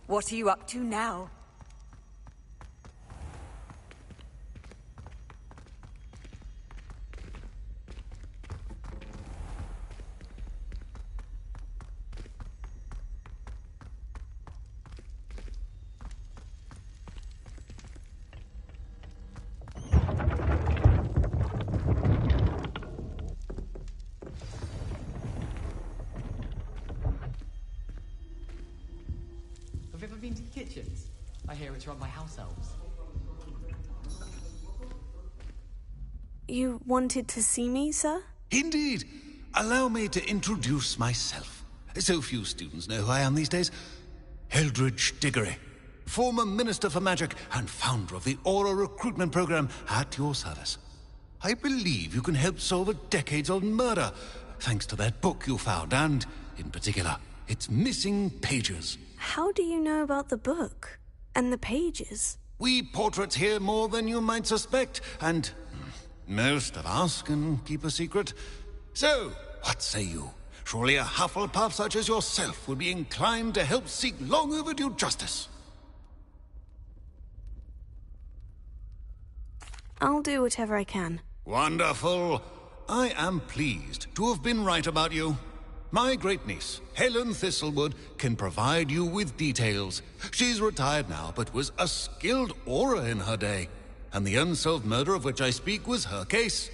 What are you up to now? Have you ever been to the kitchens? I hear it's run by house elves. You wanted to see me, sir? Indeed. Allow me to introduce myself. So few students know who I am these days. Eldridge Diggory, former Minister for Magic and founder of the Aura Recruitment Program, at your service. I believe you can help solve a decades-old murder, thanks to that book you found, and, in particular, its missing pages. How do you know about the book? And the pages? We portraits hear more than you might suspect, and most of us can keep a secret. So, what say you? Surely a Hufflepuff such as yourself would be inclined to help seek long overdue justice. I'll do whatever I can. Wonderful. I am pleased to have been right about you. My great-niece, Helen Thistlewood, can provide you with details. She's retired now, but was a skilled aura in her day. And the unsolved murder of which I speak was her case.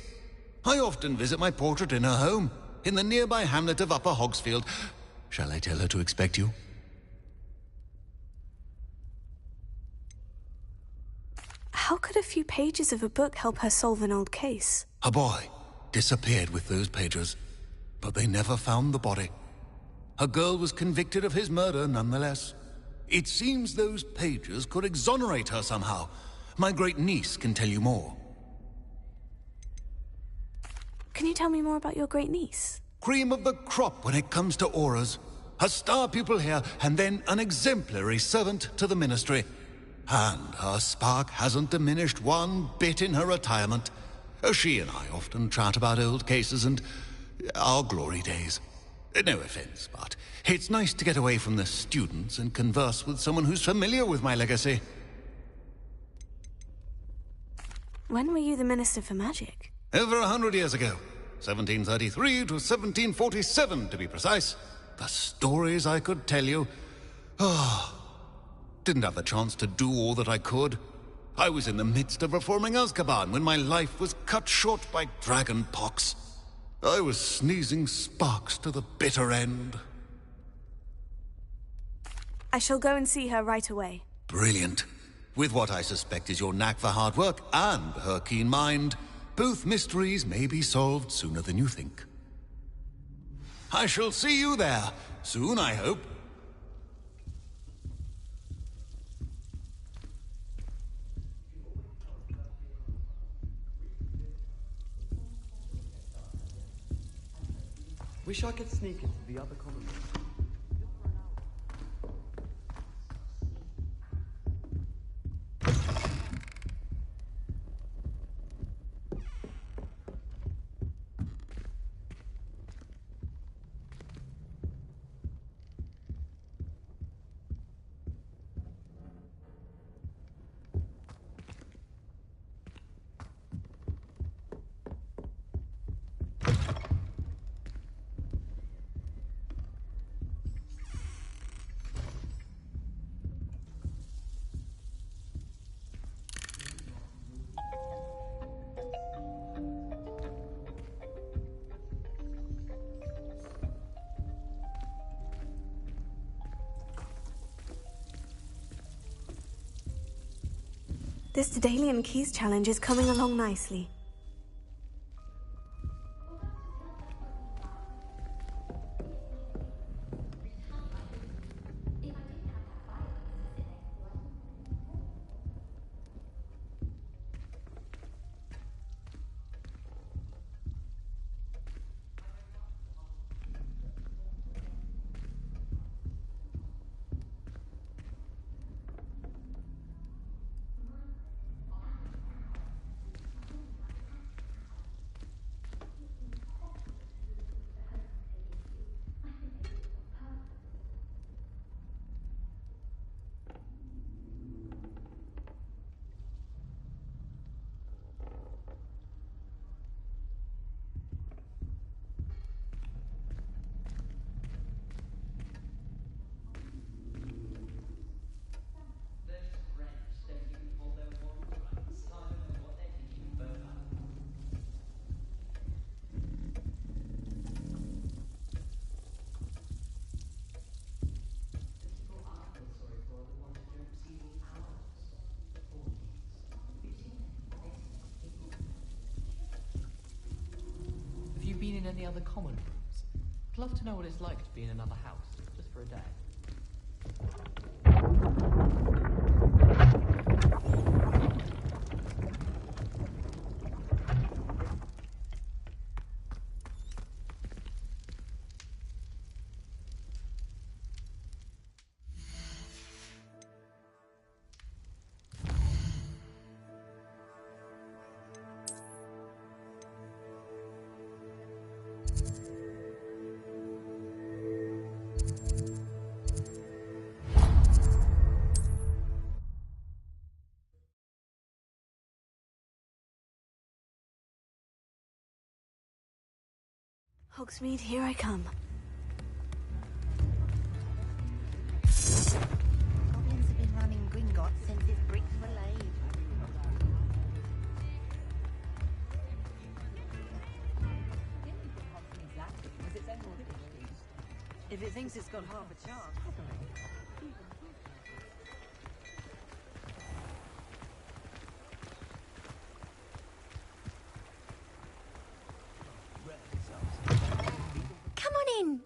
I often visit my portrait in her home, in the nearby hamlet of Upper Hogsfield. Shall I tell her to expect you? How could a few pages of a book help her solve an old case? A boy disappeared with those pages, but they never found the body. A girl was convicted of his murder nonetheless. It seems those pages could exonerate her somehow. My great-niece can tell you more. Can you tell me more about your great-niece? Cream of the crop when it comes to auras. A star pupil here, and then an exemplary servant to the ministry. And her spark hasn't diminished one bit in her retirement. She and I often chat about old cases and our glory days. No offense, but it's nice to get away from the students and converse with someone who's familiar with my legacy. When were you the Minister for Magic? Over 100 years ago. 1733 to 1747, to be precise. The stories I could tell you. Didn't have the chance to do all that I could. I was in the midst of reforming Azkaban when my life was cut short by dragon pox. I was sneezing sparks to the bitter end. I shall go and see her right away. Brilliant. With what I suspect is your knack for hard work and her keen mind, both mysteries may be solved sooner than you think. I shall see you there, soon I hope. Wish I could sneak into the other common room. This Daedalian Keys challenge is coming along nicely. any other common rooms? I'd love to know what it's like to be in another house, just for a day. Hogsmeade, here I come. Goblins have been running Gringotts since its bricks were laid. If it thinks it's got half a chance.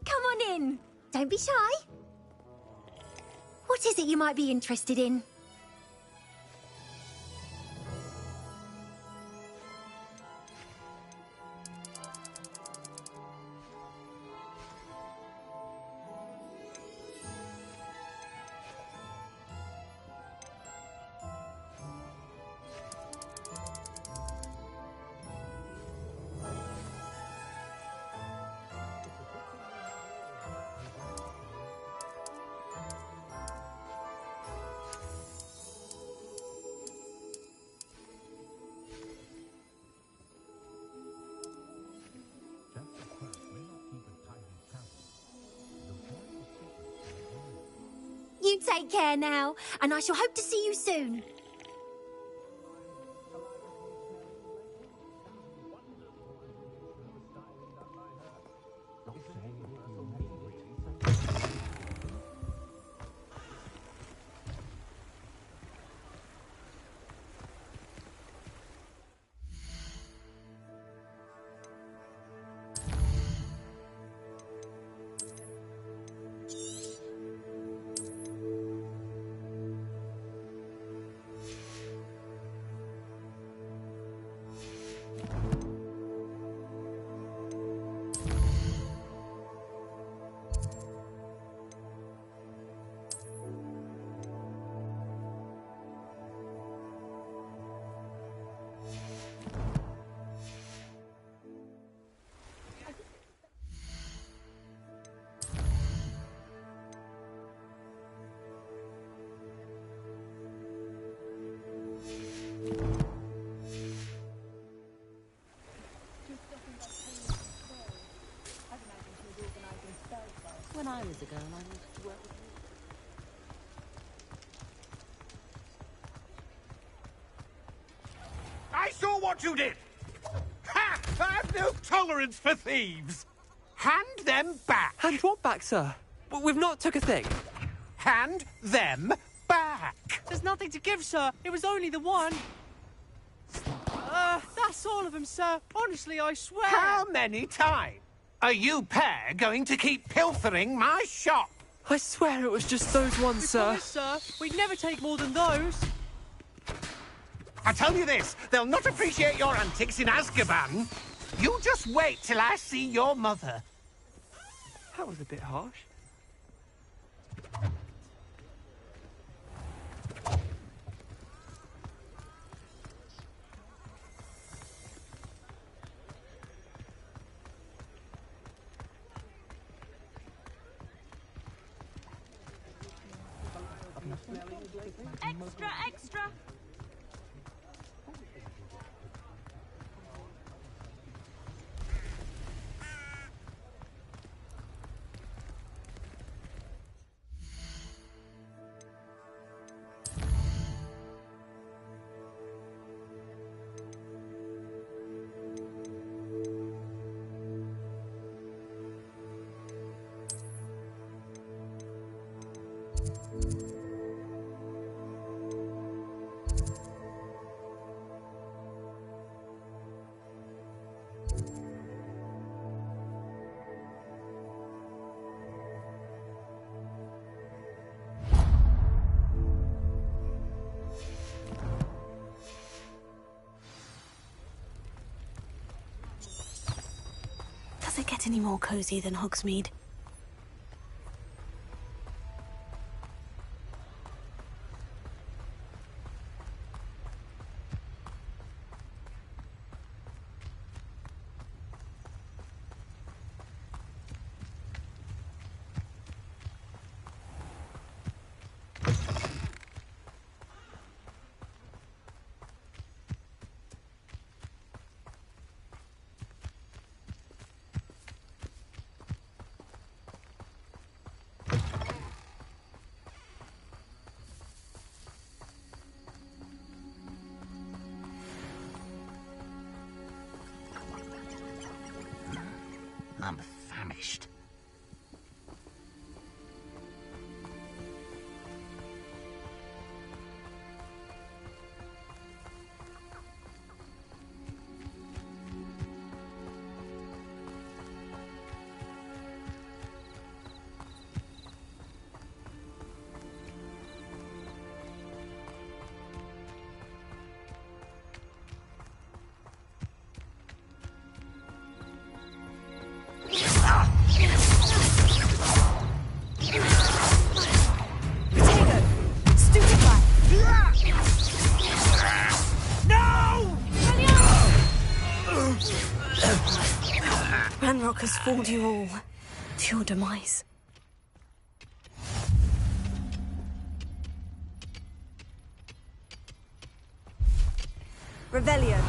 Come on in. Don't be shy. What is it you might be interested in? You take care now, and I shall hope to see you soon. When I was a girl, I wanted to work with you. I saw what you did! Ha! I have no tolerance for thieves! Hand them back! Hand what back, sir? We've not took a thing. Hand them back! There's nothing to give, sir. It was only the one. That's all of them, sir. Honestly, I swear. How many times are you pair going to keep pilfering my shop? I swear it was just those ones, sir. Promise, sir. We'd never take more than those. I tell you this, they'll not appreciate your antics in Azkaban. You just wait till I see your mother. That was a bit harsh. Extra, extra! get any more cozy than Hogsmeade. I'm famished. Ranrock has fooled you all to your demise. Revelio.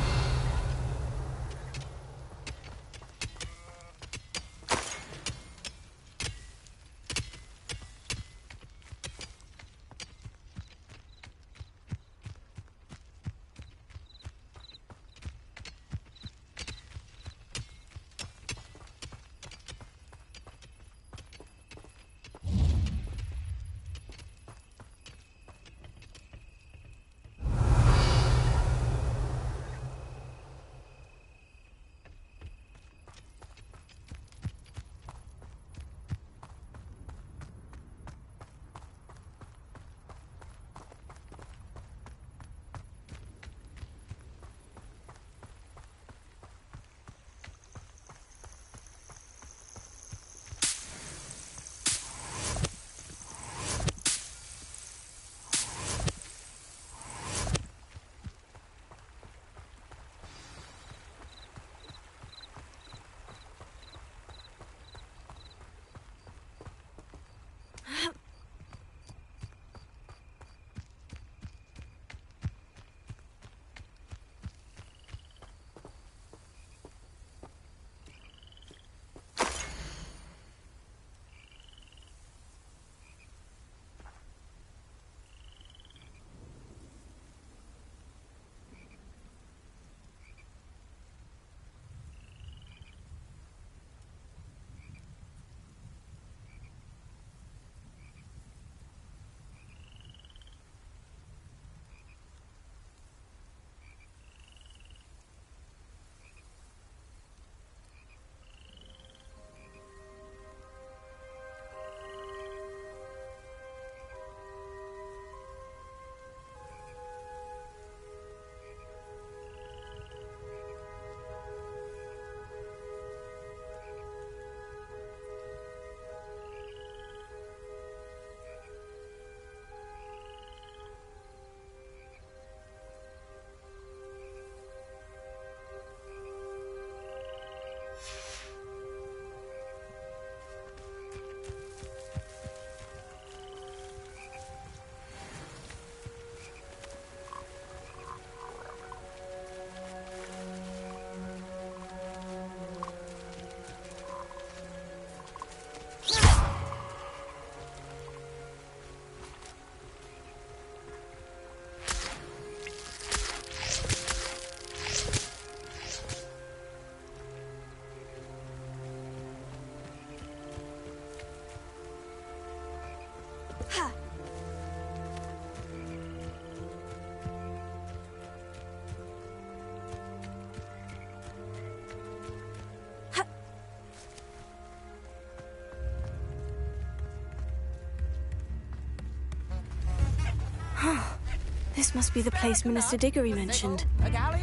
This must be the place Minister Diggory mentioned.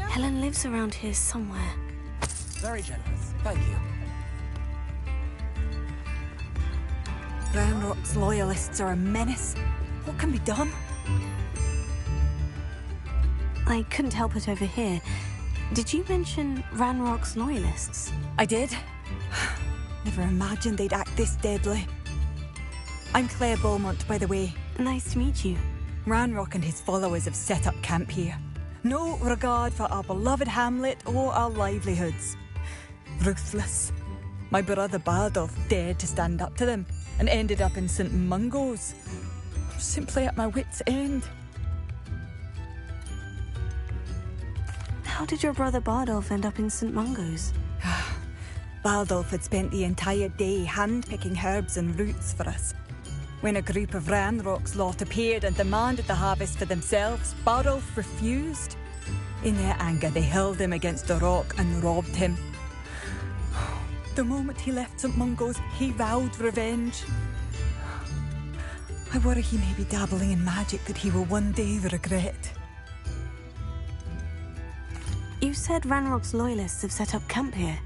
Helen lives around here somewhere. Very generous. Thank you. Ranrock's loyalists are a menace. What can be done? I couldn't help but overhear. Did you mention Ranrock's loyalists? I did. Never imagined they'd act this deadly. I'm Claire Beaumont, by the way. Nice to meet you. Ranrock and his followers have set up camp here. No regard for our beloved hamlet or our livelihoods. Ruthless. My brother Bardolph dared to stand up to them and ended up in St. Mungo's. I'm simply at my wit's end. How did your brother Bardolph end up in St. Mungo's? Bardolph had spent the entire day hand-picking herbs and roots for us. When a group of Ranrock's lot appeared and demanded the harvest for themselves, Bardolph refused. In their anger, they hurled him against a rock and robbed him. The moment he left St. Mungo's, he vowed revenge. I worry he may be dabbling in magic that he will one day regret. You said Ranrock's loyalists have set up camp here.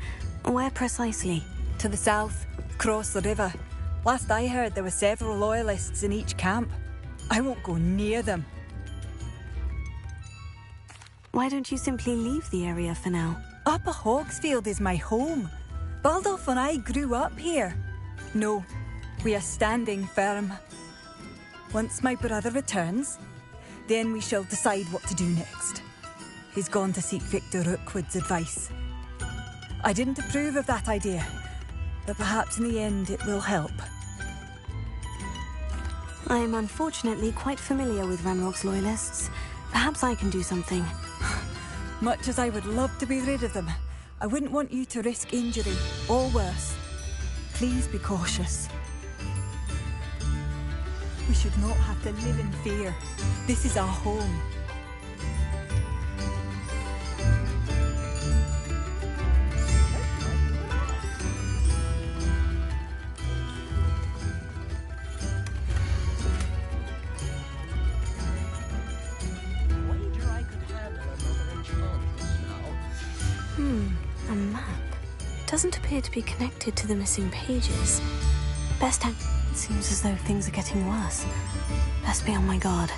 Where precisely? To the south, across the river. Last I heard, there were several loyalists in each camp. I won't go near them. Why don't you simply leave the area for now? Upper Hogsfield is my home. Bardolph and I grew up here. No, we are standing firm. Once my brother returns, then we shall decide what to do next. He's gone to seek Victor Rookwood's advice. I didn't approve of that idea, but perhaps in the end it will help. I am unfortunately quite familiar with Ranrock's loyalists. Perhaps I can do something. Much as I would love to be rid of them, I wouldn't want you to risk injury, or worse. Please be cautious. We should not have to live in fear. This is our home. A map. Doesn't appear to be connected to the missing pages. Best time. It seems as though things are getting worse. Best be on my guard.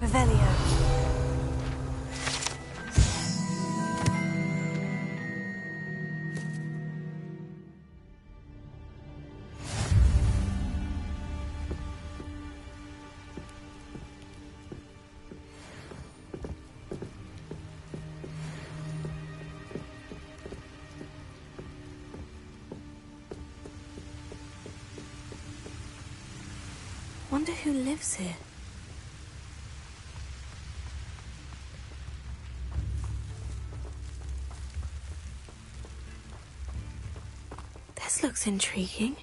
Revelio. Wonder who lives here. This looks intriguing.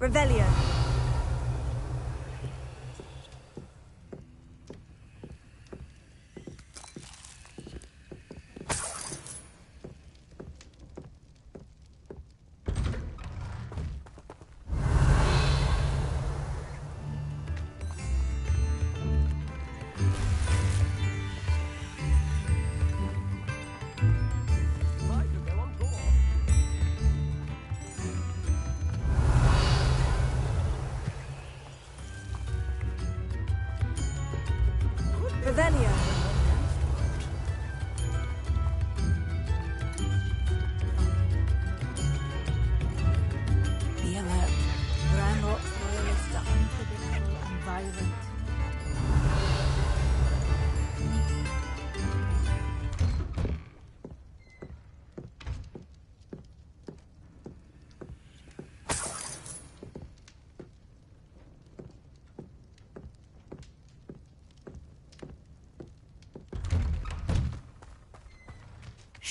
Revelio.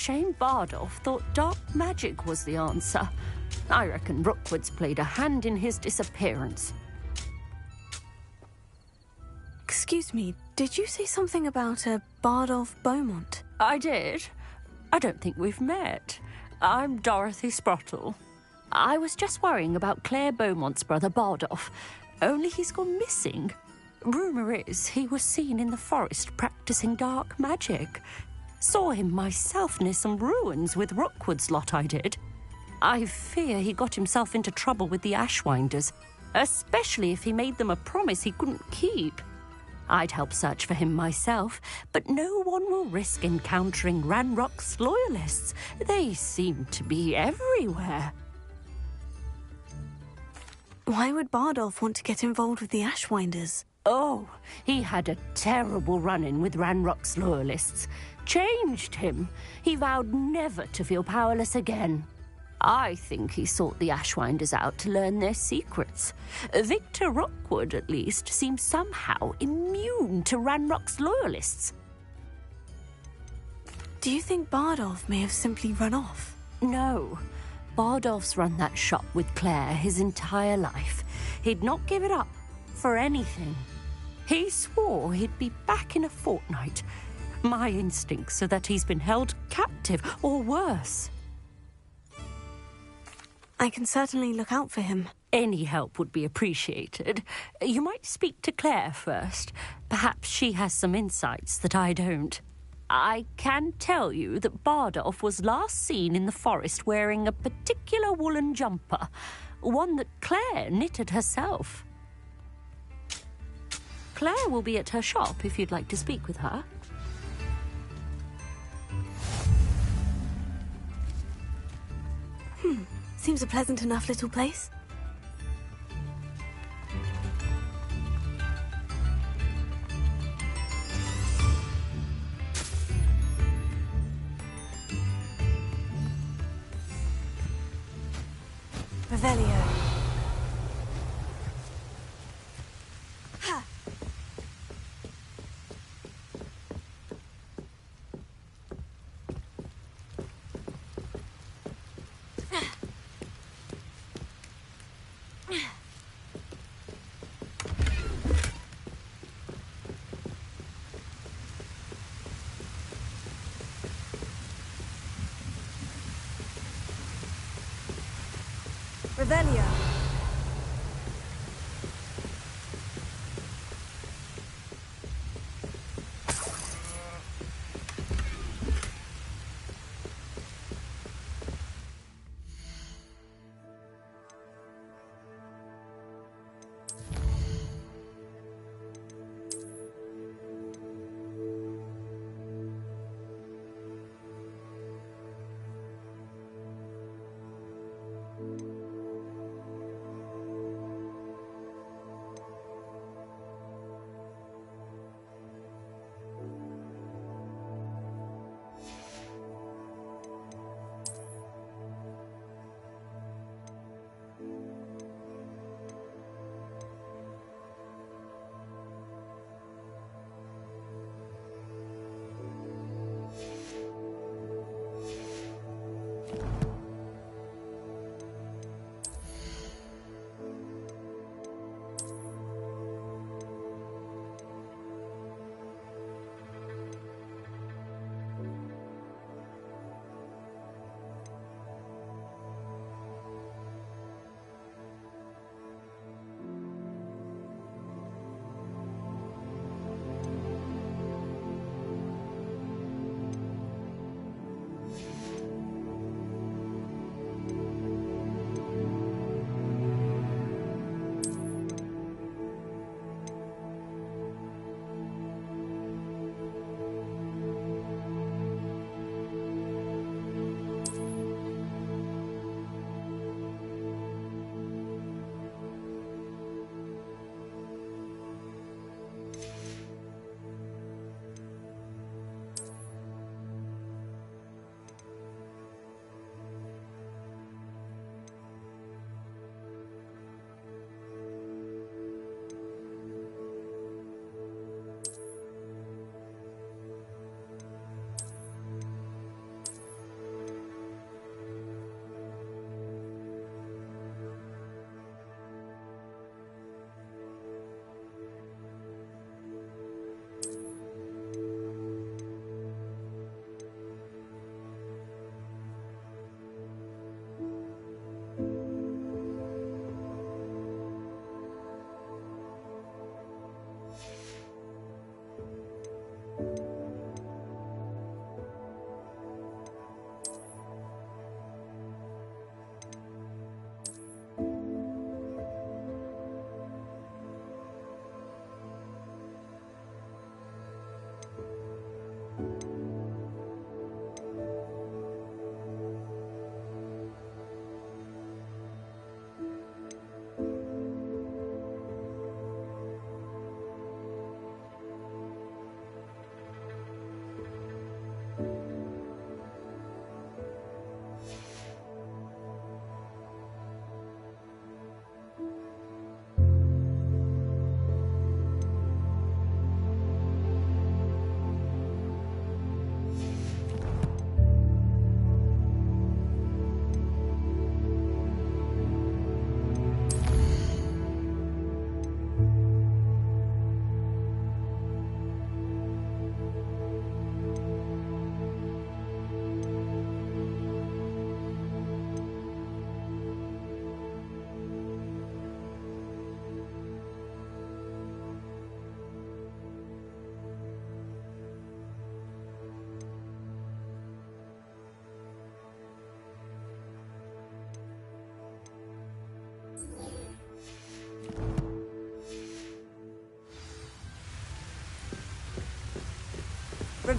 Shame Bardolph thought dark magic was the answer. I reckon Rookwood's played a hand in his disappearance. Excuse me, did you say something about a Bardolph Beaumont? I did. I don't think we've met. I'm Dorothy Sprottle. I was just worrying about Claire Beaumont's brother Bardolph, only he's gone missing. Rumour is he was seen in the forest practicing dark magic. Saw him myself near some ruins with Rookwood's lot I did. I fear he got himself into trouble with the Ashwinders, especially if he made them a promise he couldn't keep. I'd help search for him myself, but no one will risk encountering Ranrock's loyalists. They seem to be everywhere. Why would Bardolph want to get involved with the Ashwinders? Oh, he had a terrible run-in with Ranrock's loyalists. Changed him. He vowed never to feel powerless again. I think he sought the Ashwinders out to learn their secrets. Victor Rookwood, at least, seems somehow immune to Ranrock's loyalists. Do you think Bardolph may have simply run off? No. Bardolph's run that shop with Claire his entire life. He'd not give it up for anything. He swore he'd be back in a fortnight. My instincts are that he's been held captive, or worse. I can certainly look out for him. Any help would be appreciated. You might speak to Claire first. Perhaps she has some insights that I don't. I can tell you that Bardolph was last seen in the forest wearing a particular woolen jumper, one that Claire knitted herself. Claire will be at her shop if you'd like to speak with her. Seems a pleasant enough little place. Revelio. Ha! Revelio.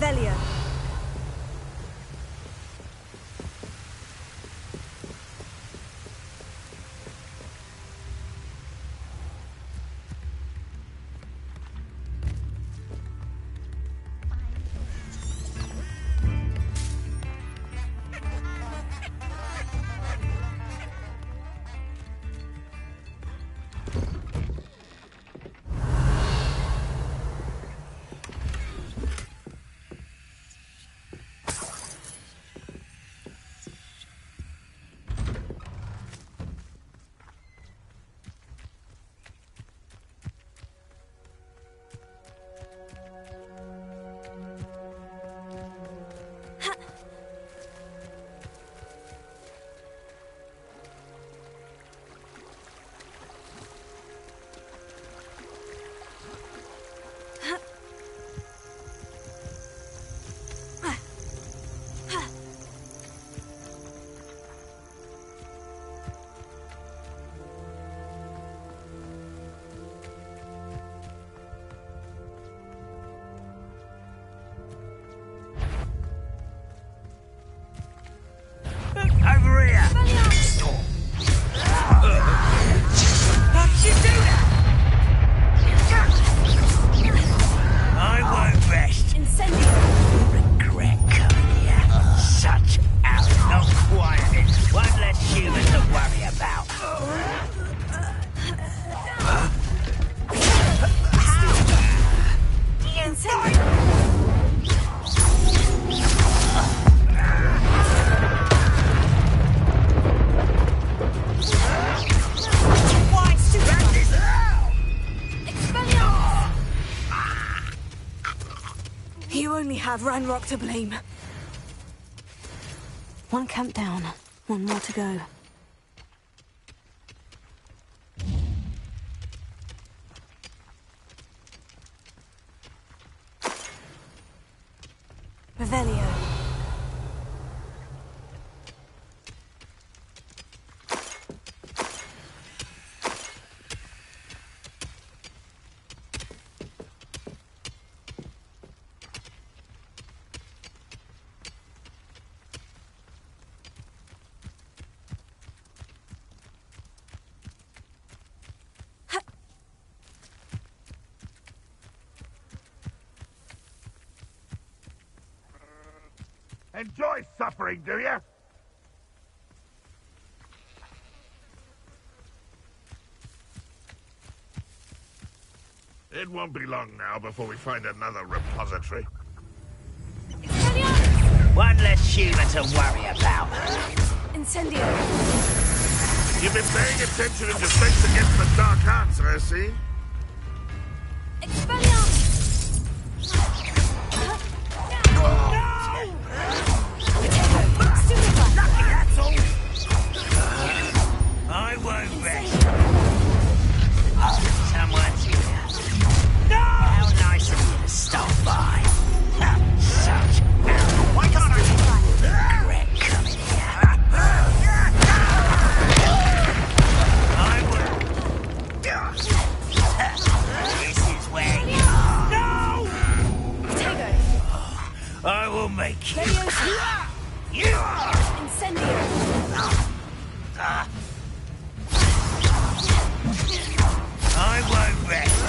Revelio. Over here! How'd you do that? I won't rest. Regret coming here. Such out, not quiet. One less human to worry about. You only have Ranrock to blame. One camp down, one more to go. Revelio. Enjoy suffering, do you? It won't be long now before we find another repository. One less human to worry about. Incendio. You've been paying attention in defense against the dark arts, I see. I won't rest. Someone's here. No! How nice of you to stop by. Such out. Why can't I regret coming here? I will. This is where you are. No! I will make you. You are. I won't rest.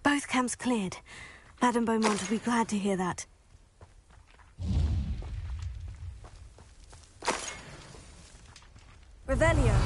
Both camps cleared. Madame Beaumont will be glad to hear that. Revelio.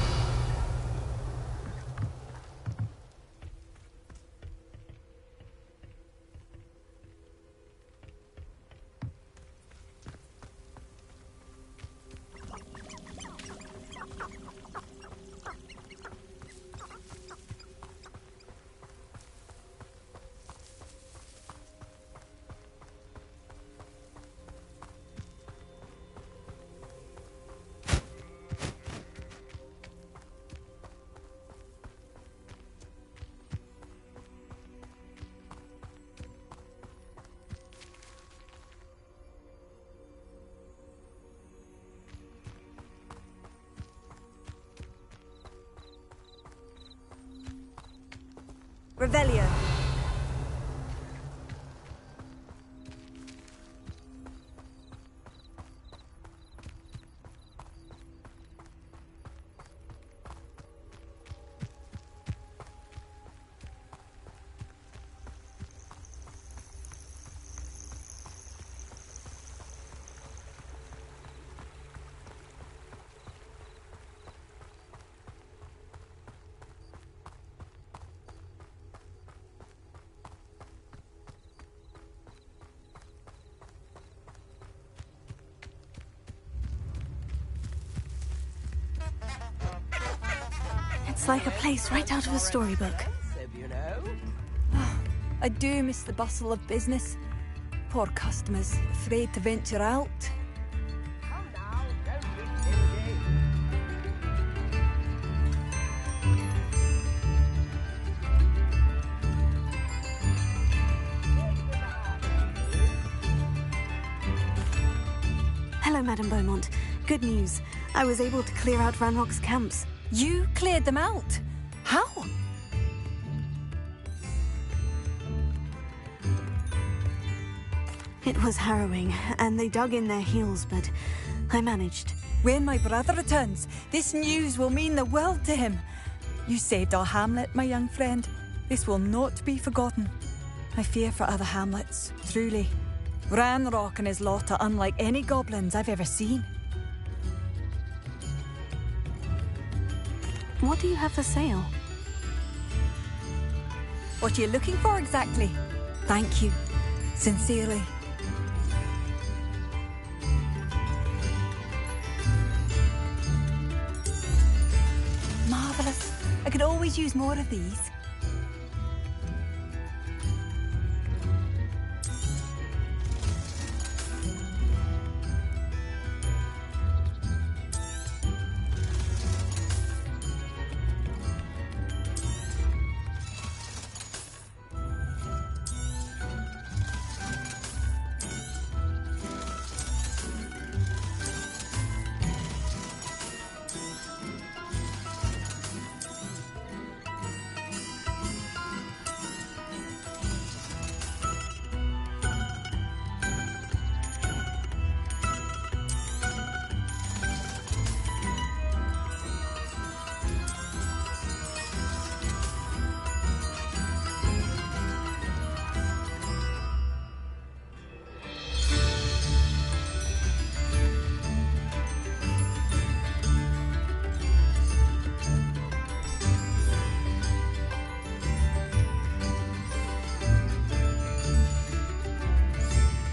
Revelio. It's like a place right out of a storybook. I do miss the bustle of business. Poor customers, afraid to venture out. Hello, Madame Beaumont. Good news. I was able to clear out Ranrock's camps. You cleared them out? How? It was harrowing, and they dug in their heels, but I managed. When my brother returns, this news will mean the world to him. You saved our hamlet, my young friend. This will not be forgotten. I fear for other hamlets, truly. Ranrock and his lot are unlike any goblins I've ever seen. What do you have for sale? What are you looking for exactly? Thank you. Sincerely. Marvellous. I could always use more of these.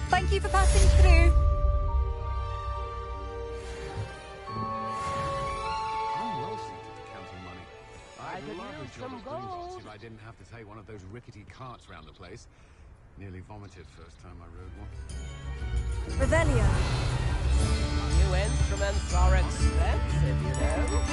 Thank you for passing through. I'm well suited to counting money. I'd love a job as greenboss if I didn't have to take one of those rickety carts round the place. Nearly vomited first time I rode one. Revelio. New instruments are expensive, you know.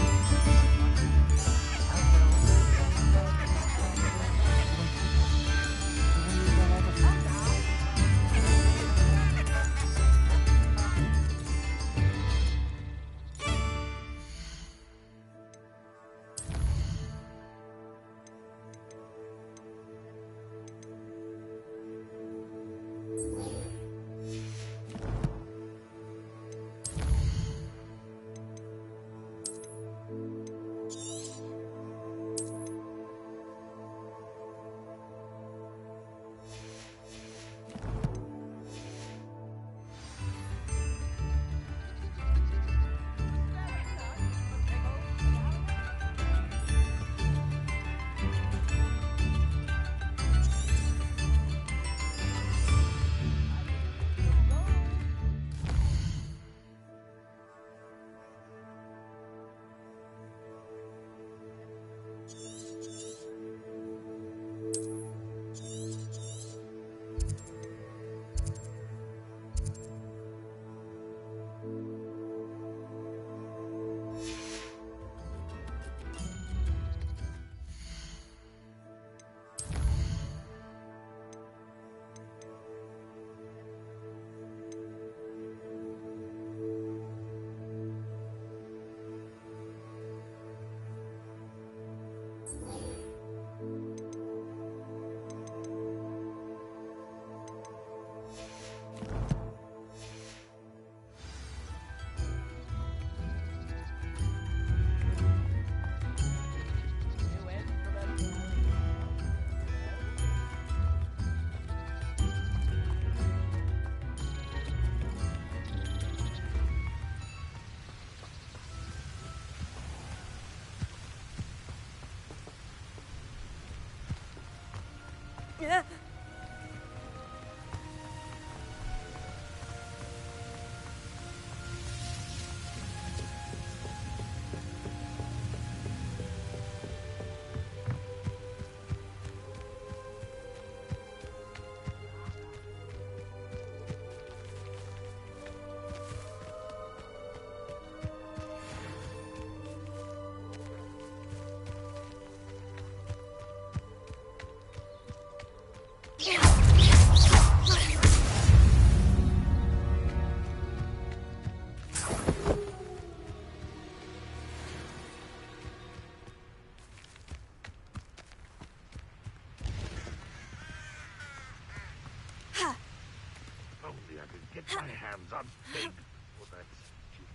Only I could get my hands on Fig for that stupid.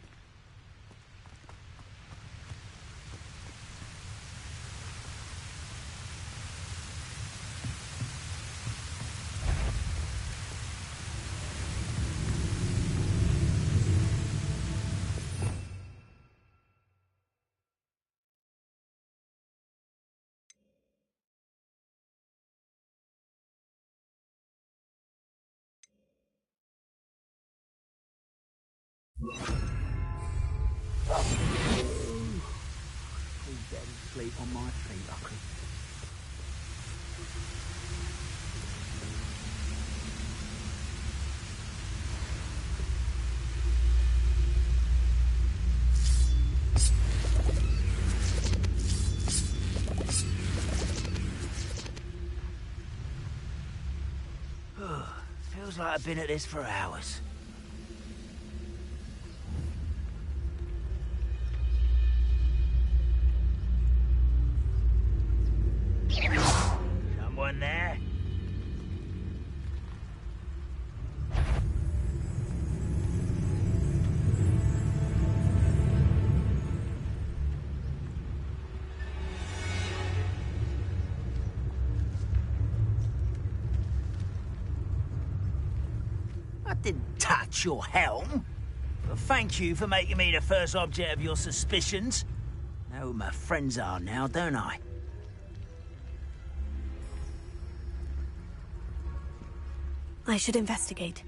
Sleep on my feet, I could. Feels like I've been at this for hours. Someone there? I didn't touch your helm. But thank you for making me the first object of your suspicions. Know who my friends are now, don't I? I should investigate.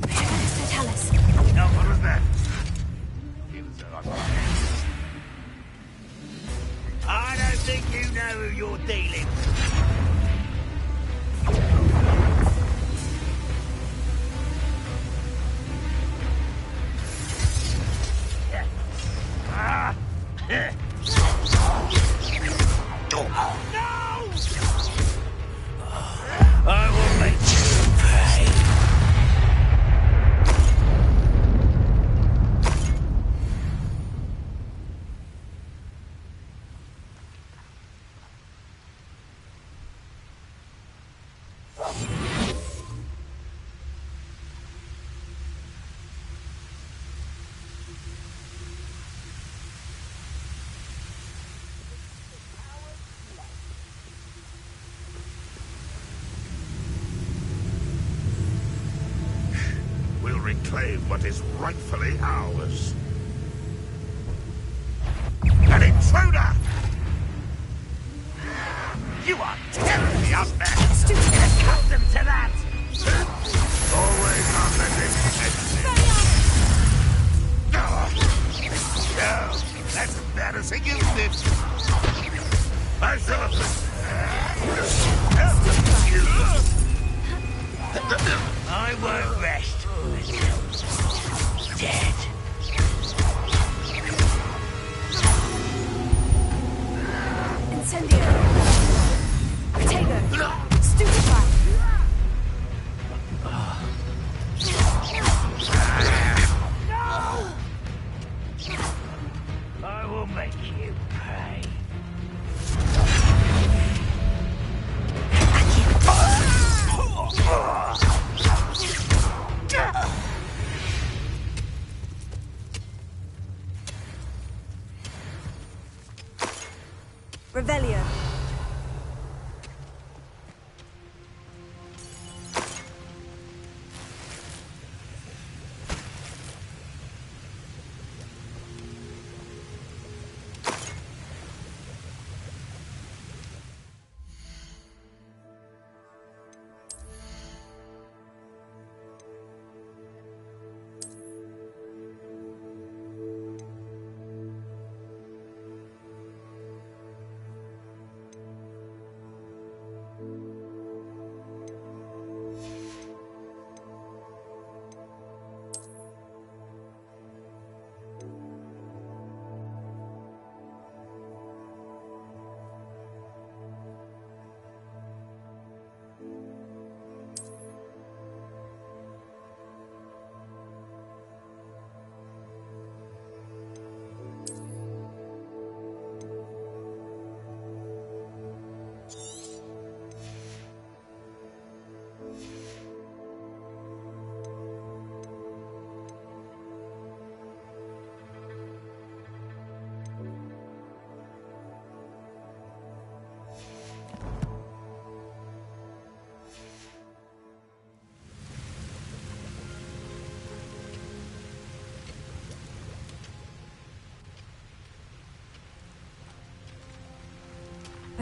Tellus. Now, what was that? Feels I don't think you know who you're dealing with. I will make you pay. We'll reclaim what is rightfully ours. An intruder! You are terribly unmatched! Accustomed to that! Always on the defensive. No, that's embarrassing, isn't it? I shall have you. I won't rest until you're dead. Incendio. Protego. Stupefy. I will make you pay. Revelio.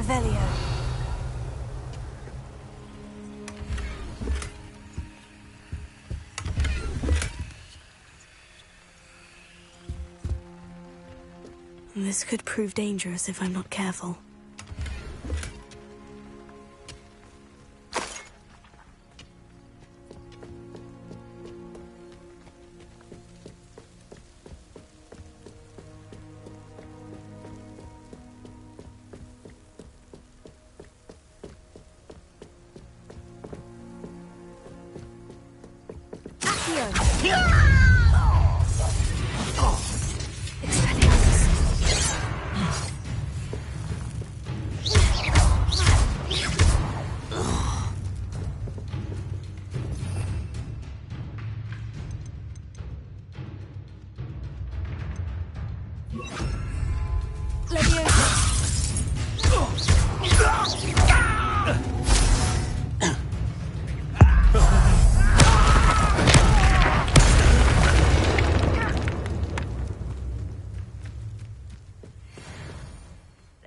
Revelio. This could prove dangerous if I'm not careful.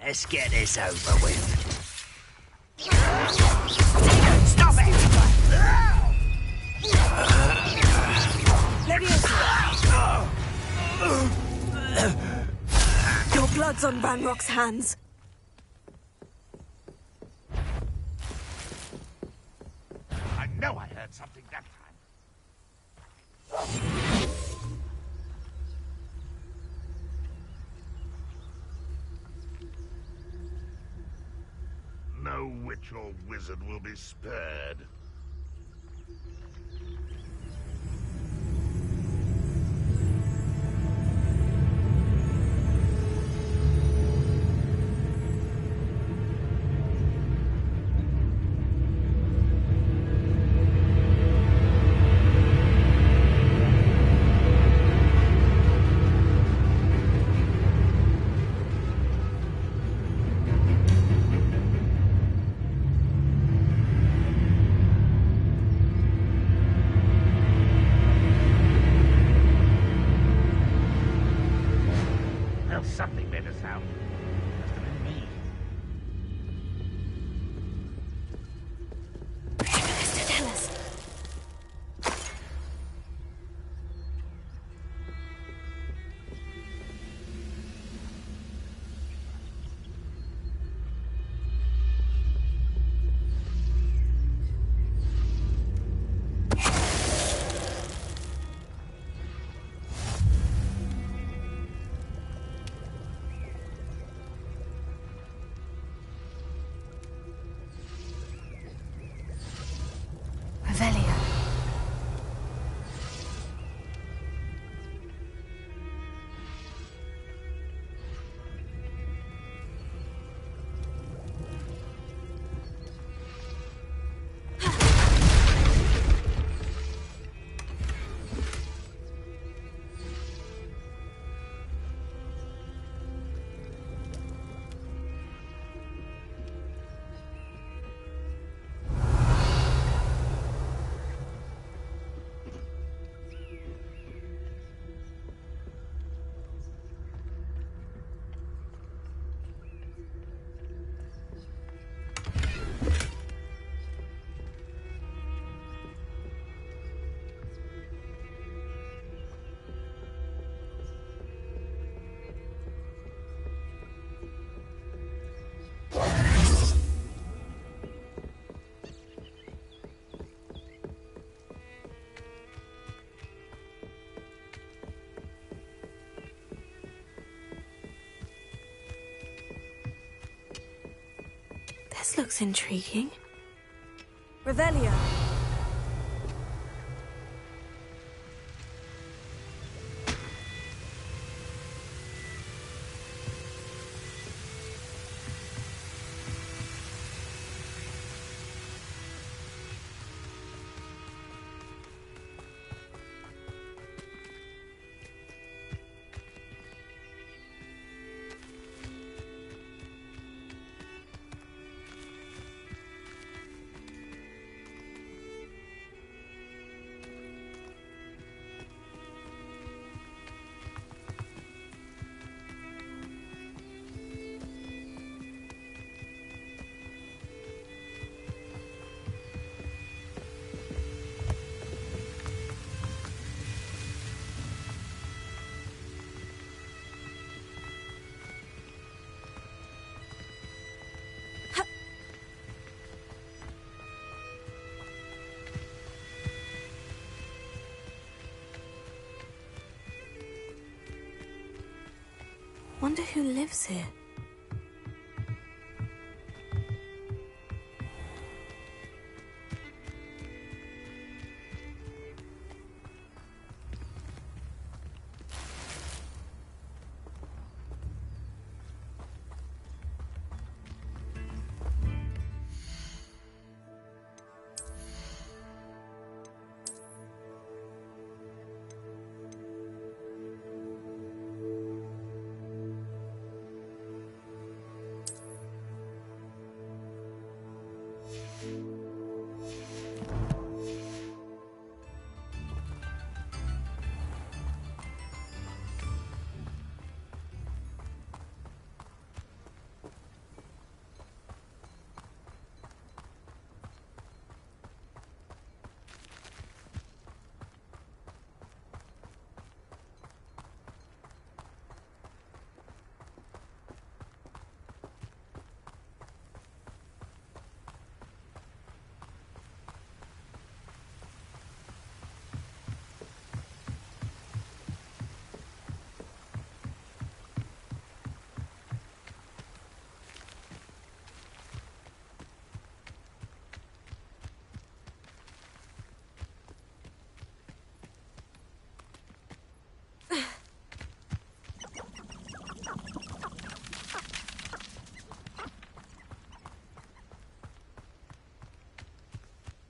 Let's get this over with. Stop it! Your blood's on Ranrock's hands. I know I heard something that time. No witch or wizard will be spared. Well, something made us out. Must have been me. Tell us. Revelio. This looks intriguing. Revelio. Wonder who lives here.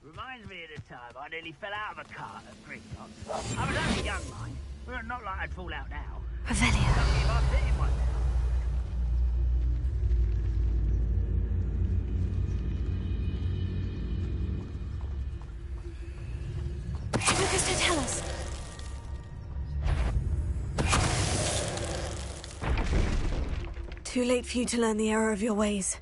Reminds me of the time I nearly fell out of a cart at Gringotts. I was only young, mind. Well, not like I'd fall out now. Revelio. Lucky if I sit in one now. Lucas, don't tell us. Too late for you to learn the error of your ways.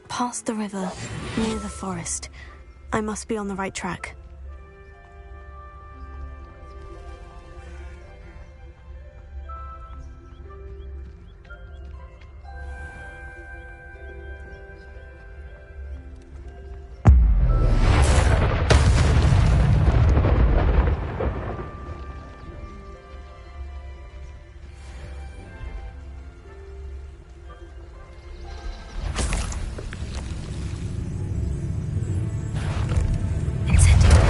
Past the river, near the forest. I must be on the right track. Incendio.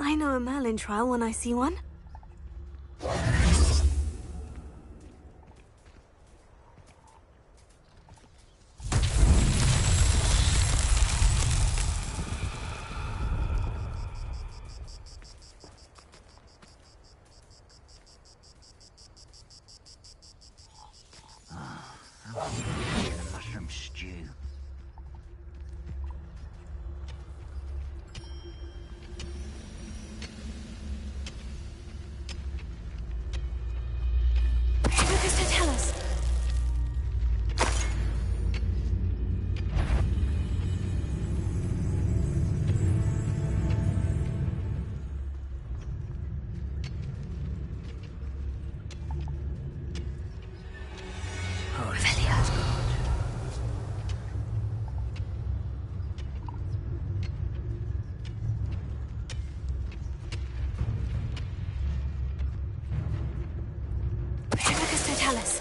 I know a Merlin trial when I see one. Mushroom stew. What does it tell us? Oh, Velia's good. What does it tell us?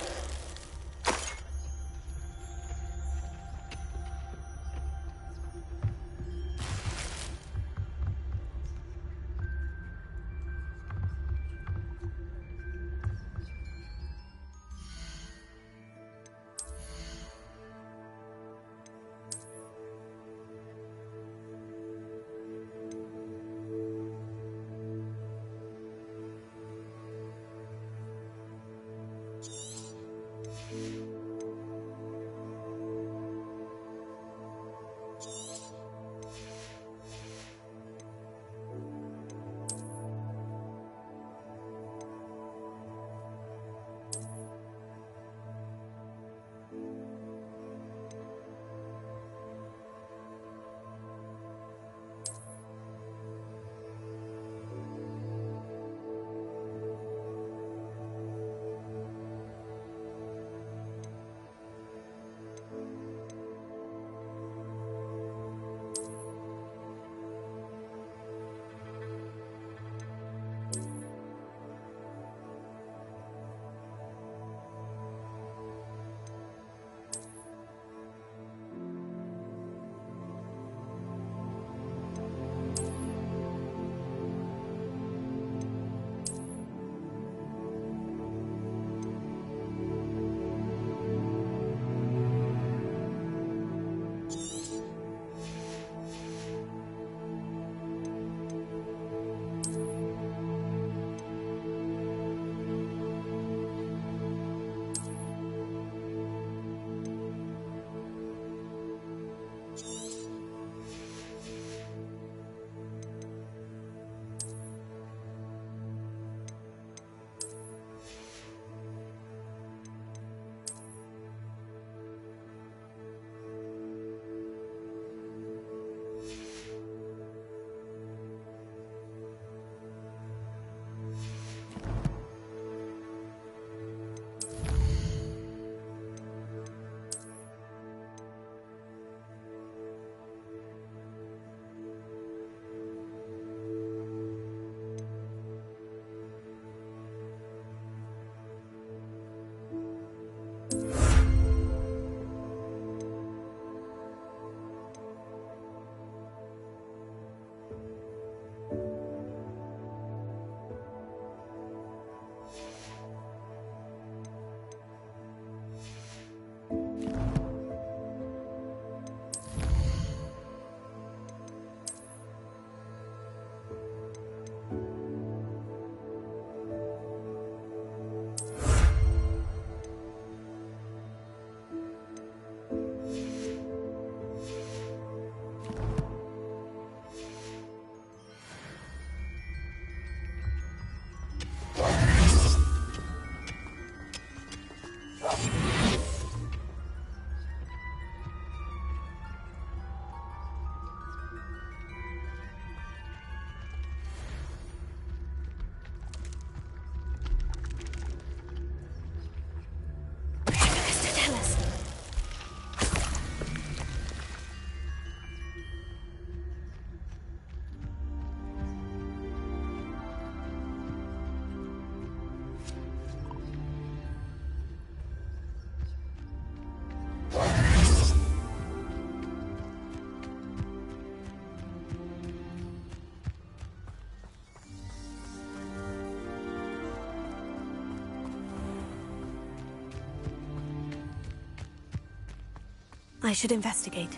I should investigate.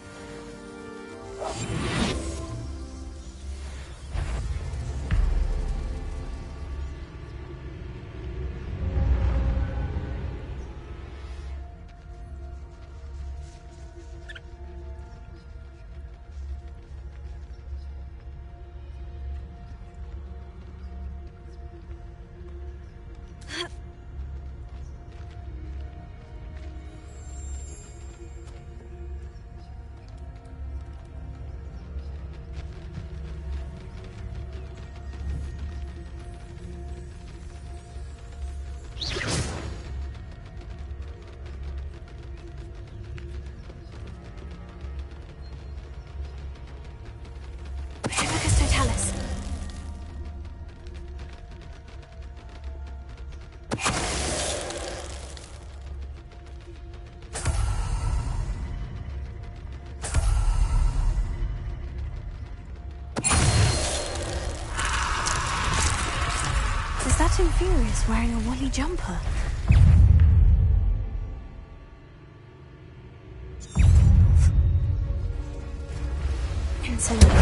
Is that Infurious wearing a woolly jumper? Incendiary.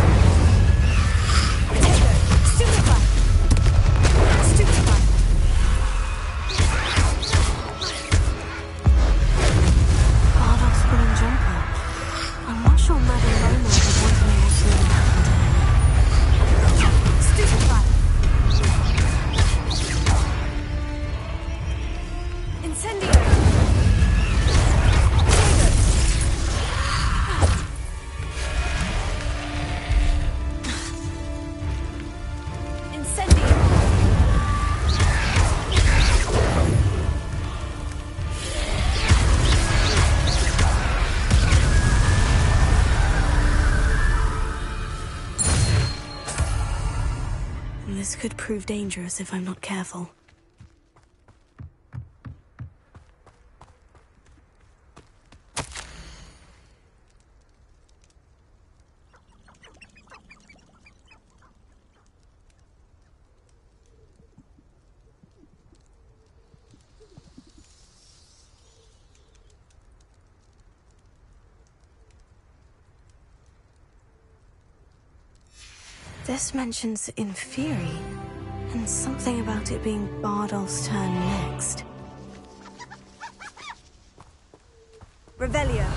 Stupefy! Stupefy! Bardolph's woolen jumper. I'm not sure Madame Romance would want me actually happen to her. Stupefy! Incendiary! This could prove dangerous if I'm not careful. This mentions Inferi, and something about it being Bardolph's turn next. Revelio.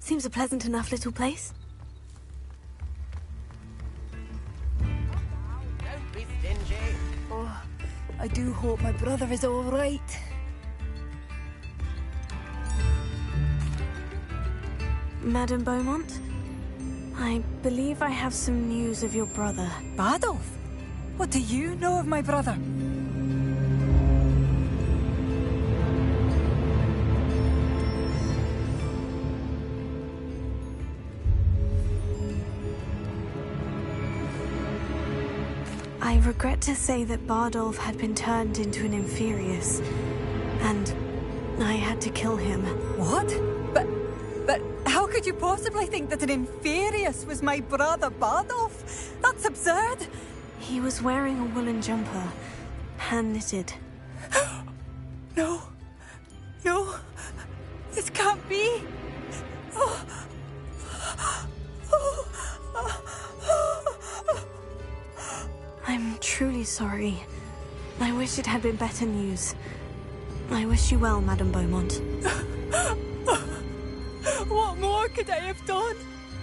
Seems a pleasant enough little place. Don't be stingy. Oh, I do hope my brother is all right. Madame Beaumont, I believe I have some news of your brother. Bardolph? What do you know of my brother? I regret to say that Bardolph had been turned into an Inferius, and I had to kill him. What? But how could you possibly think that an Inferius was my brother Bardolph? That's absurd! He was wearing a woolen jumper, hand-knitted. No. No. This can't be. I'm truly sorry. I wish it had been better news. I wish you well, Madame Beaumont. What more could I have done?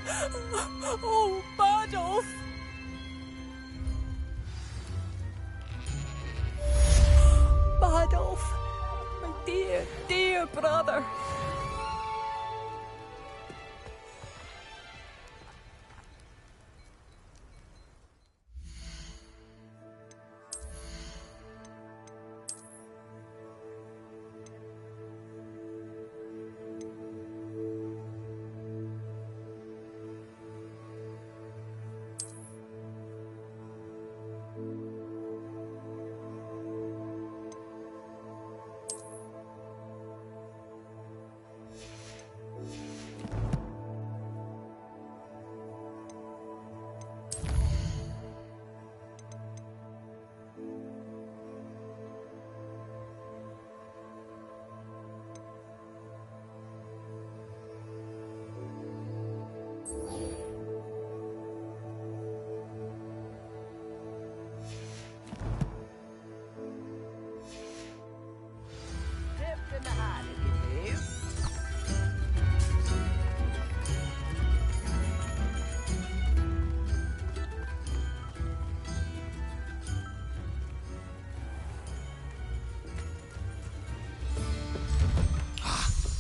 Oh, Bardolph! Bardolph, my dear, dear brother.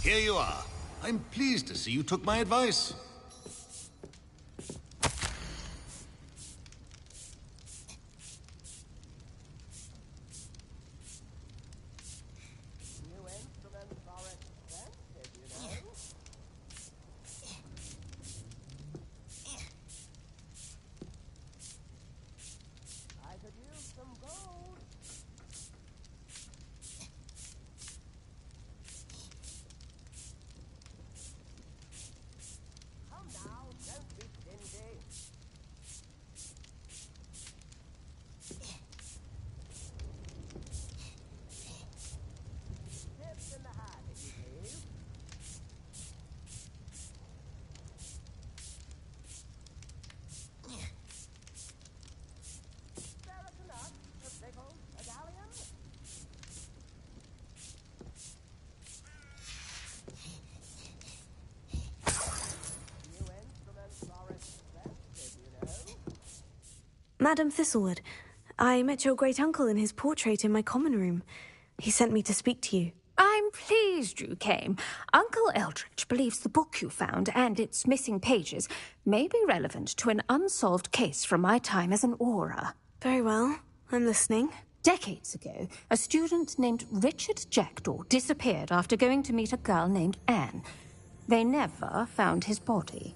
Here you are. I'm pleased to see you took my advice. Madam Thistlewood, I met your great-uncle in his portrait in my common room. He sent me to speak to you. I'm pleased you came. Uncle Eldridge believes the book you found and its missing pages may be relevant to an unsolved case from my time as an aura. Very well. I'm listening. Decades ago, a student named Richard Jackdaw disappeared after going to meet a girl named Anne. They never found his body.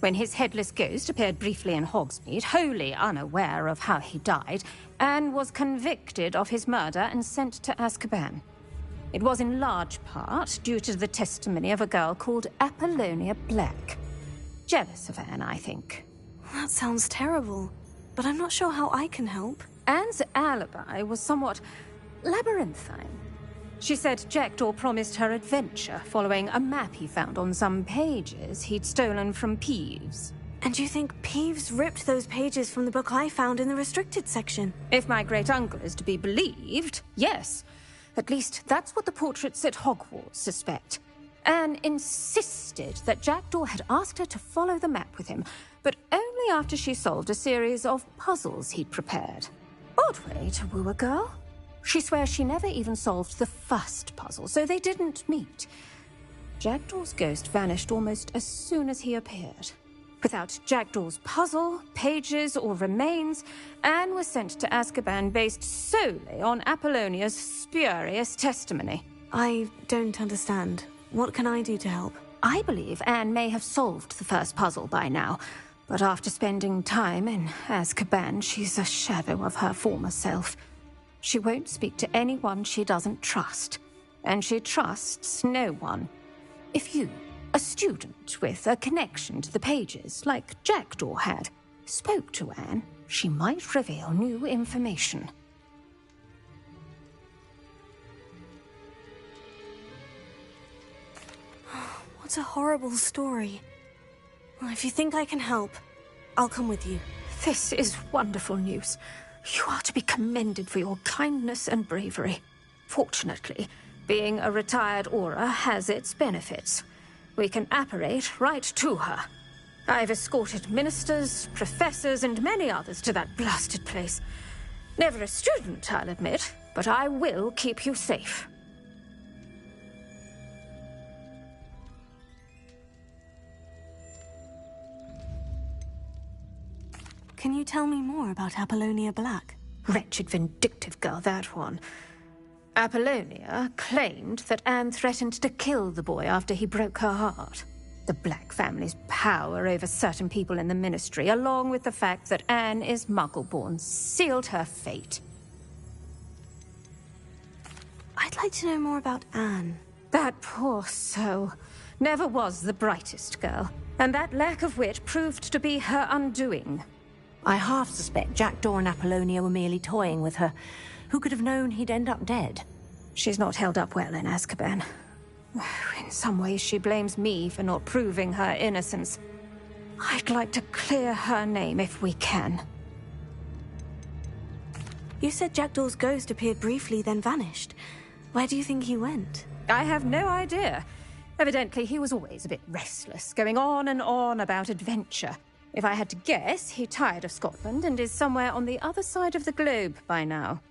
When his headless ghost appeared briefly in Hogsmeade, wholly unaware of how he died, Anne was convicted of his murder and sent to Azkaban. It was in large part due to the testimony of a girl called Apollonia Black. Jealous of Anne, I think. That sounds terrible, but I'm not sure how I can help. Anne's alibi was somewhat labyrinthine. She said Jackdaw promised her adventure following a map he found on some pages he'd stolen from Peeves. And you think Peeves ripped those pages from the book I found in the restricted section? If my great-uncle is to be believed, yes. At least that's what the portraits at Hogwarts suspect. Anne insisted that Jackdaw had asked her to follow the map with him, but only after she solved a series of puzzles he'd prepared. Odd way to woo a girl. She swears she never even solved the first puzzle, so they didn't meet. Jackdaw's ghost vanished almost as soon as he appeared. Without Jackdaw's puzzle, pages, or remains, Anne was sent to Azkaban based solely on Apollonia's spurious testimony. I don't understand. What can I do to help? I believe Anne may have solved the first puzzle by now, but after spending time in Azkaban, she's a shadow of her former self. She won't speak to anyone she doesn't trust, and she trusts no one. If you, a student with a connection to the pages, like Jackdaw had, spoke to Anne, she might reveal new information. What a horrible story. Well, if you think I can help, I'll come with you. This is wonderful news. You are to be commended for your kindness and bravery. Fortunately, being a retired Auror has its benefits. We can apparate right to her. I've escorted ministers, professors, and many others to that blasted place. Never a student, I'll admit, but I will keep you safe. Can you tell me more about Apollonia Black? Wretched, vindictive girl, that one. Apollonia claimed that Anne threatened to kill the boy after he broke her heart. The Black family's power over certain people in the Ministry, along with the fact that Anne is Muggle-born, sealed her fate. I'd like to know more about Anne. That poor soul never was the brightest girl, and that lack of wit proved to be her undoing. I half suspect Jackdaw and Apollonia were merely toying with her. Who could have known he'd end up dead? She's not held up well in Azkaban. In some ways, she blames me for not proving her innocence. I'd like to clear her name if we can. You said Jackdaw's ghost appeared briefly, then vanished. Where do you think he went? I have no idea. Evidently, he was always a bit restless, going on and on about adventure. If I had to guess, he tired of Scotland and is somewhere on the other side of the globe by now.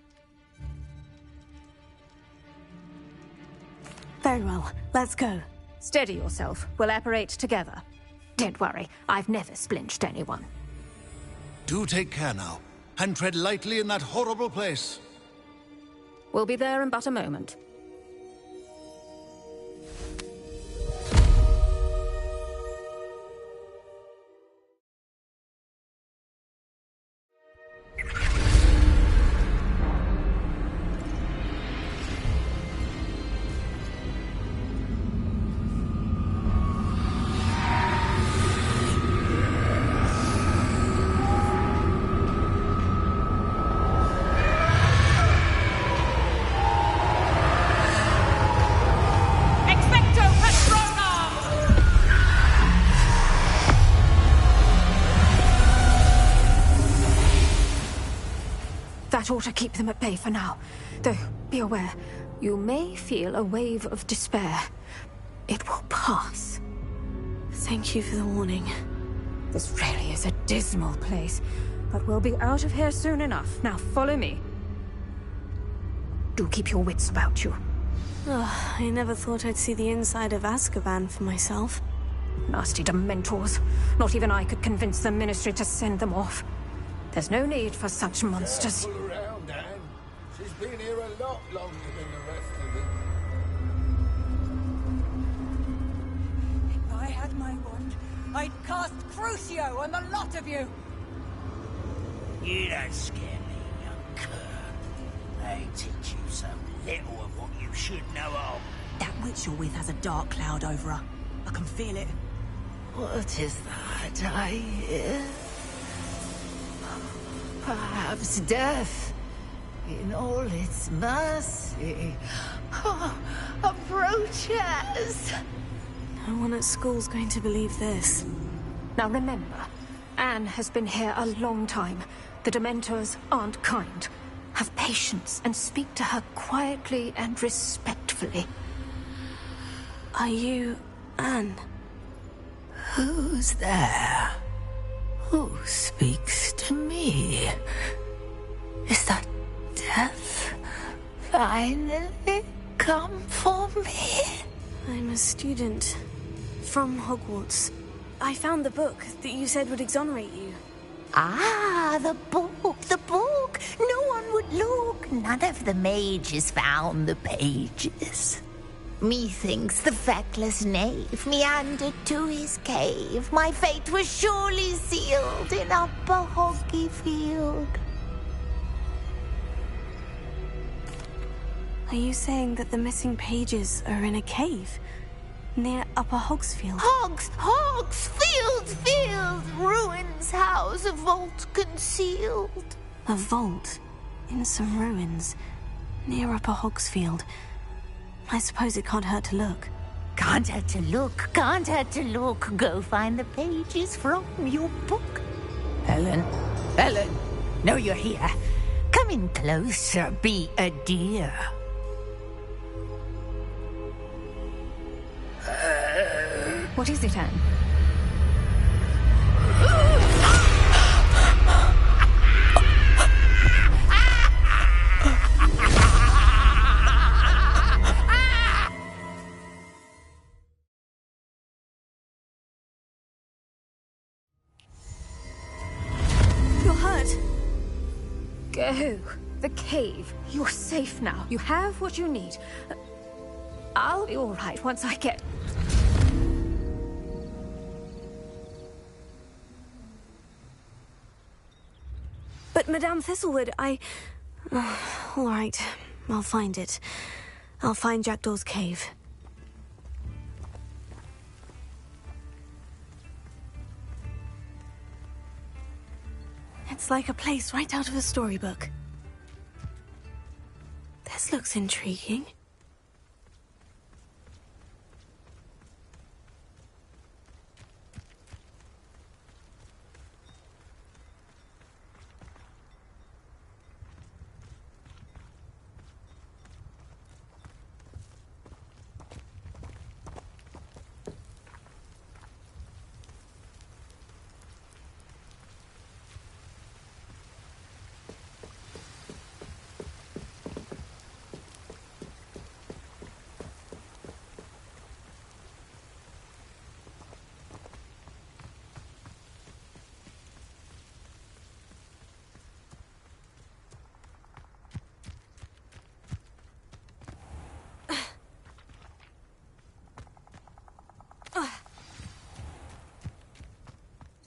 Very well. Let's go. Steady yourself. We'll apparate together. Don't worry, I've never splinched anyone. Do take care now, and tread lightly in that horrible place. We'll be there in but a moment. That ought to keep them at bay for now. Though, be aware, you may feel a wave of despair. It will pass. Thank you for the warning. This really is a dismal place, but we'll be out of here soon enough. Now follow me. Do keep your wits about you. Oh, I never thought I'd see the inside of Azkaban for myself. Nasty Dementors. Not even I could convince the Ministry to send them off. There's no need for such monsters. Careful around, Anne. She's been here a lot longer than the rest of them. If I had my wand, I'd cast Crucio on the lot of you! You don't scare me, young cur. They teach you so little of what you should know of. That witch you're with has a dark cloud over her. I can feel it. What is that I hear? Perhaps death, in all its mercy, approaches. No one at school's going to believe this. Now remember, Anne has been here a long time. The Dementors aren't kind. Have patience and speak to her quietly and respectfully. Are you Anne? Who's there? Who speaks to me? Is that death finally come for me? I'm a student from Hogwarts. I found the book that you said would exonerate you. Ah, the book, the book. No one would look. None of the mages found the pages. Methinks the feckless knave meandered to his cave. My fate was surely sealed in Upper Hoggyfield. Are you saying that the missing pages are in a cave near Upper Hogsfield? Field, ruins house, a vault concealed. A vault in some ruins near Upper Hogsfield. I suppose it can't hurt to look. Can't hurt to look, can't hurt to look. Go find the pages from your book. Helen, know you're here. Come in closer, be a dear. What is it, Anne? You're hurt. Go. The cave. You're safe now. You have what you need. I'll be all right once I get... But Madame Thistlewood, all right, I'll find it. I'll find Jackdaw's cave. It's like a place right out of a storybook. This looks intriguing.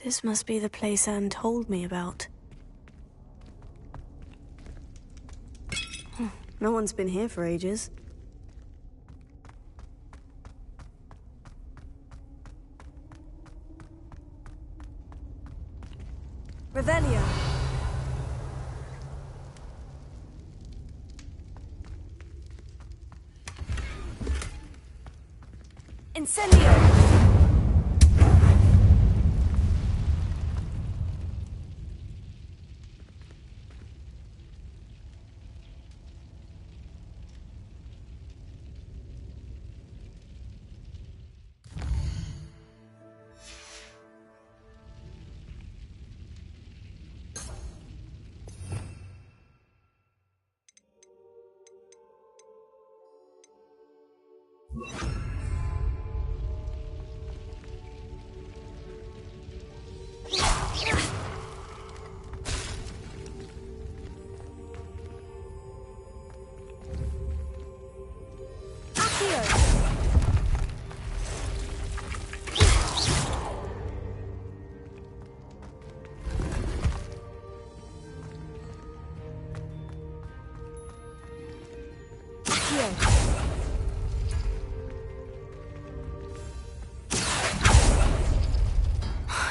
This must be the place Anne told me about. No one's been here for ages. Revelio. Incendio.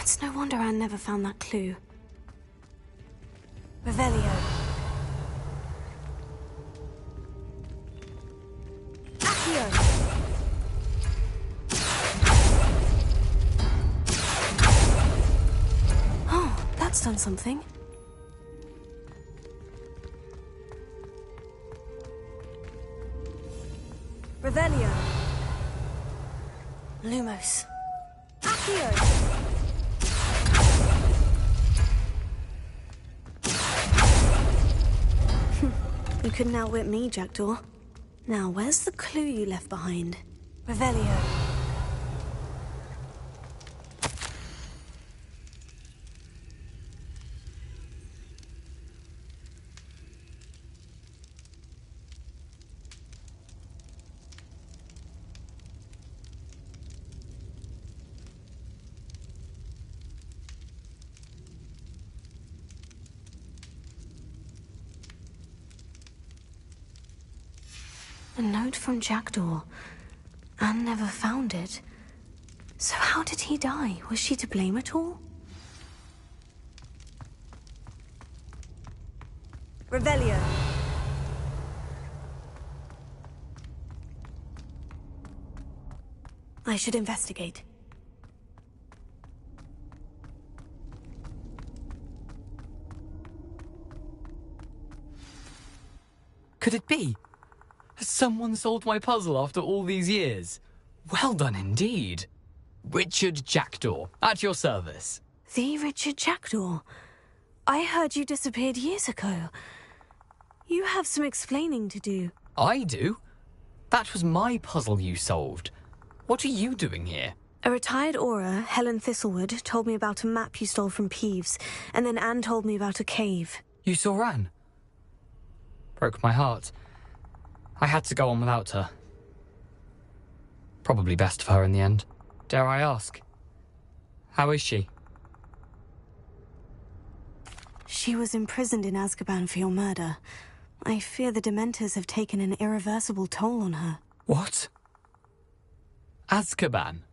It's no wonder Anne never found that clue. Revelio. Accio. Oh, that's done something. Revelio. Lumos. Accio. You couldn't outwit me, Jackdaw. Now, where's the clue you left behind? Revelio. A note from Jackdaw. Anne never found it. So how did he die? Was she to blame at all? Revelio. I should investigate. Could it be? Has someone solved my puzzle after all these years? Well done indeed. Richard Jackdaw, at your service. The Richard Jackdaw? I heard you disappeared years ago. You have some explaining to do. I do? That was my puzzle you solved. What are you doing here? A retired Aura, Helen Thistlewood, told me about a map you stole from Peeves, and then Anne told me about a cave. You saw Anne? Broke my heart. I had to go on without her. Probably best for her in the end. Dare I ask? How is she? She was imprisoned in Azkaban for your murder. I fear the Dementors have taken an irreversible toll on her. What? Azkaban?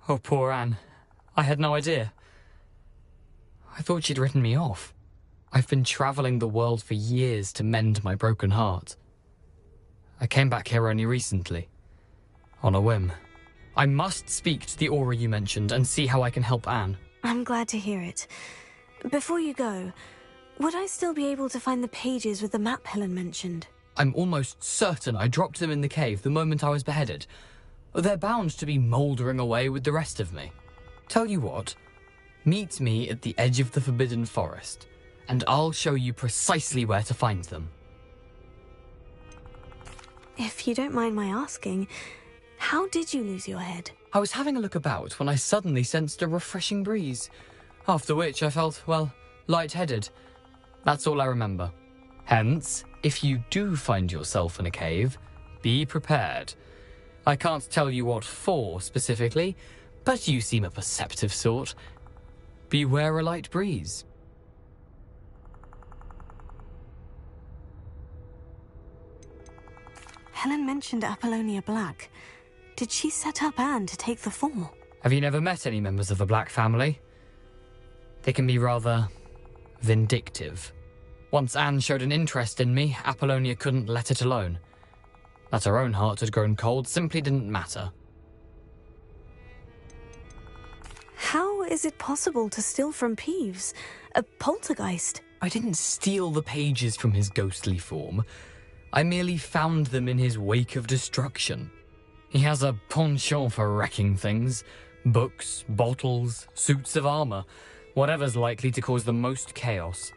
Oh, poor Anne. I had no idea. I thought she'd written me off. I've been travelling the world for years to mend my broken heart. I came back here only recently. On a whim. I must speak to the Aura you mentioned and see how I can help Anne. I'm glad to hear it. Before you go, would I still be able to find the pages with the map Helen mentioned? I'm almost certain I dropped them in the cave the moment I was beheaded. They're bound to be mouldering away with the rest of me. Tell you what, meet me at the edge of the Forbidden Forest, and I'll show you precisely where to find them. If you don't mind my asking, how did you lose your head? I was having a look about when I suddenly sensed a refreshing breeze, after which I felt, well, lightheaded. That's all I remember. Hence, if you do find yourself in a cave, be prepared. I can't tell you what for specifically, but you seem a perceptive sort. Beware a light breeze. Helen mentioned Apollonia Black. Did she set up Anne to take the fall? Have you never met any members of the Black family? They can be rather vindictive. Once Anne showed an interest in me, Apollonia couldn't let it alone. That her own heart had grown cold simply didn't matter. How is it possible to steal from Peeves? A poltergeist? I didn't steal the pages from his ghostly form. I merely found them in his wake of destruction. He has a penchant for wrecking things. Books, bottles, suits of armor, whatever's likely to cause the most chaos.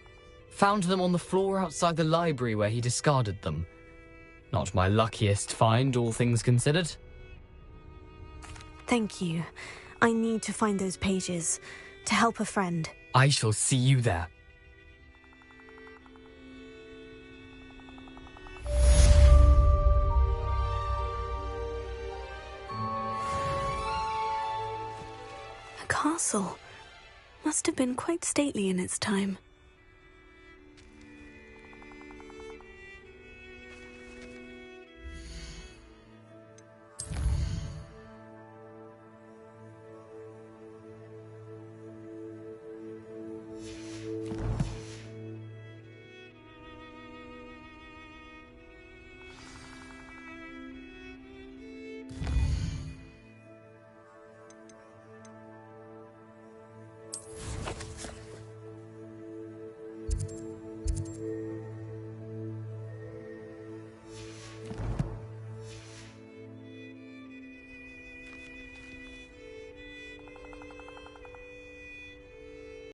Found them on the floor outside the library where he discarded them. Not my luckiest find, all things considered. Thank you. I need to find those pages to help a friend. I shall see you there. A castle. Must have been quite stately in its time.